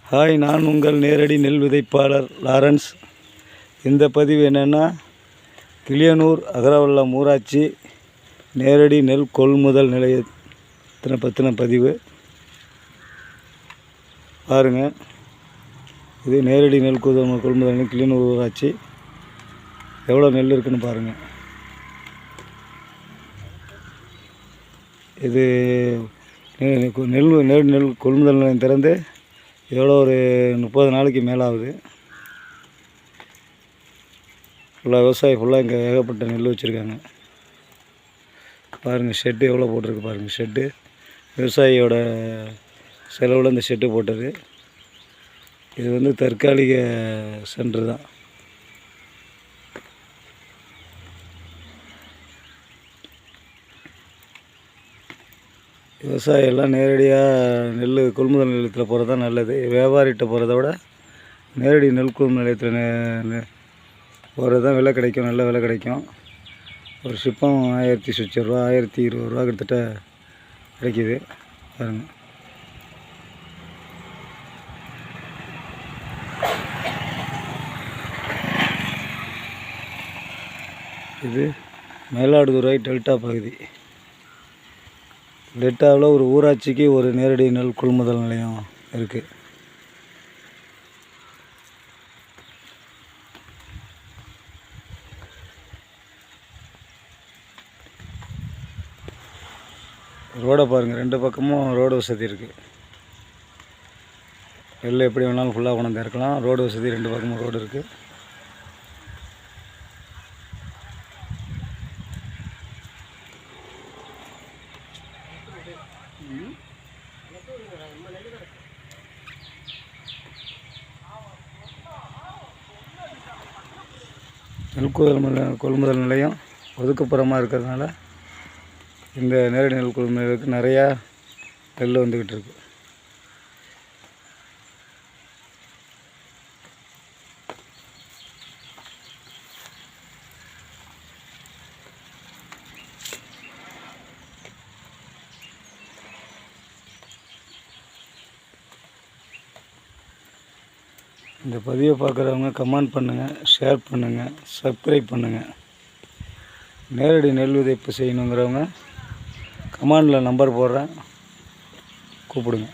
Hi, நான் உங்கள் நேரடி நெல் விதைப்பாளர் லாரன்ஸ். இந்த பதிவு என்னென்னா, கிளியனூர் அகரவல்லம் ஊராட்சி நேரடி நெல் கொள்முதல் நிலையத்தினை பற்றின பதிவு. பாருங்கள், இது நேரடி நெல் கொள்முதல் நிலையம் கிளியனூர் ஊராட்சி. எவ்வளோ நெல் இருக்குன்னு பாருங்கள். இது நேரடி நெல் கொள்முதல் நிலையம் திறந்து எவ்வளோ ஒரு 30 நாளைக்கு மேலே ஆகுது. ஃபுல்லாக விவசாயி ஃபுல்லாக இங்கே ஏகப்பட்ட நெல் வச்சுருக்காங்க. பாருங்கள், ஷெட்டு எவ்வளோ போட்டிருக்கு பாருங்கள். ஷெட்டு விவசாயியோட செலவில் இந்த ஷெட்டு போட்டது. இது தற்காலிக சென்டர் தான். விவசாயி எல்லாம் நேரடியாக நெல் கொள்முதல் நிலையத்தில் போகிறது தான் நல்லது. வியாபாரிகிட்ட போகிறத விட நேரடி நெல் கொள்முதல் நிலையத்தில் போகிறது தான் விலை கிடைக்கும், நல்ல விலை கிடைக்கும். ஒரு ஷிப்பம் 1000 சொச்ச ரூபா, 1020 ரூபா கிட்டத்தட்ட கிடைக்கிது. பாருங்கள், இது மயிலாடுதுறை டெல்டா பகுதி. டெல்டாவில் ஒரு ஊராட்சிக்கு ஒரு நேரடி நெல் கொள்முதல் நிலையம் இருக்குது. ரோடை பாருங்கள், 2 பக்கமும் ரோடு வசதி இருக்குது. நெல் எப்படி வேணாலும் ஃபுல்லாக கொண்டாந்து இறக்கலாம். ரோடு வசதி 2 பக்கமும் ரோடு இருக்குது. நெல் கொள்முதல் நிலையம் ஒதுக்குப்புறமாக இருக்கிறதுனால இந்த நேரடி நெல் கொள்முதல் நிலையத்துக்கு நிறையா நெல் வந்துக்கிட்டு இருக்கு. இந்த பதிவை பார்க்குறவங்க கமெண்ட் பண்ணுங்கள், ஷேர் பண்ணுங்கள், சப்ஸ்கிரைப் பண்ணுங்கள். நேரடி நெல் விதைப்பு செய்யணுங்கிறவங்க கமெண்டில் நம்பர் போடுறேன், கூப்பிடுங்க.